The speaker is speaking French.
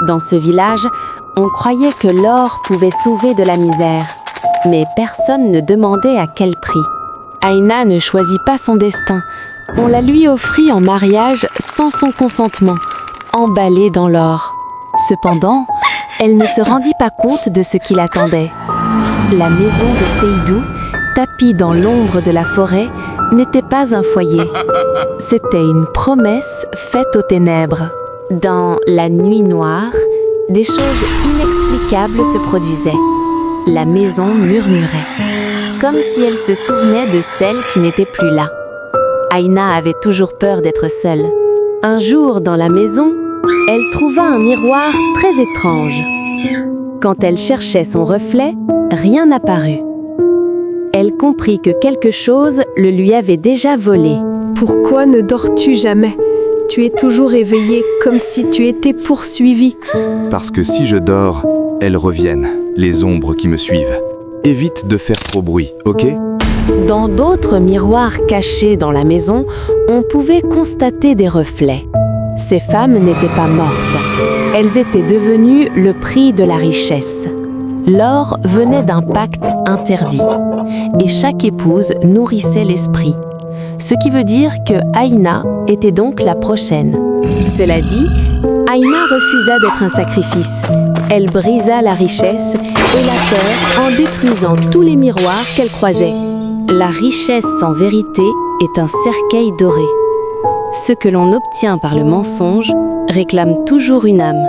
Dans ce village, on croyait que l'or pouvait sauver de la misère. Mais personne ne demandait à quel prix. Aïna ne choisit pas son destin. On la lui offrit en mariage sans son consentement, emballée dans l'or. Cependant, elle ne se rendit pas compte de ce qui l'attendait. La maison de Seydou, tapie dans l'ombre de la forêt, n'était pas un foyer. C'était une promesse faite aux ténèbres. Dans la nuit noire, des choses inexplicables se produisaient. La maison murmurait, comme si elle se souvenait de celle qui n'était plus là. Aïna avait toujours peur d'être seule. Un jour, dans la maison, elle trouva un miroir très étrange. Quand elle cherchait son reflet, rien n'apparut. Elle comprit que quelque chose le lui avait déjà volé. Pourquoi ne dors-tu jamais? Tu es toujours éveillé comme si tu étais poursuivi. Parce que si je dors, elles reviennent, les ombres qui me suivent. Évite de faire trop bruit, ok? Dans d'autres miroirs cachés dans la maison, on pouvait constater des reflets. Ces femmes n'étaient pas mortes. Elles étaient devenues le prix de la richesse. L'or venait d'un pacte interdit. Et chaque épouse nourrissait l'esprit. Ce qui veut dire que Aïna était donc la prochaine. Cela dit, Aïna refusa d'être un sacrifice. Elle brisa la richesse et la peur en détruisant tous les miroirs qu'elle croisait. La richesse sans vérité est un cercueil doré. Ce que l'on obtient par le mensonge réclame toujours une âme.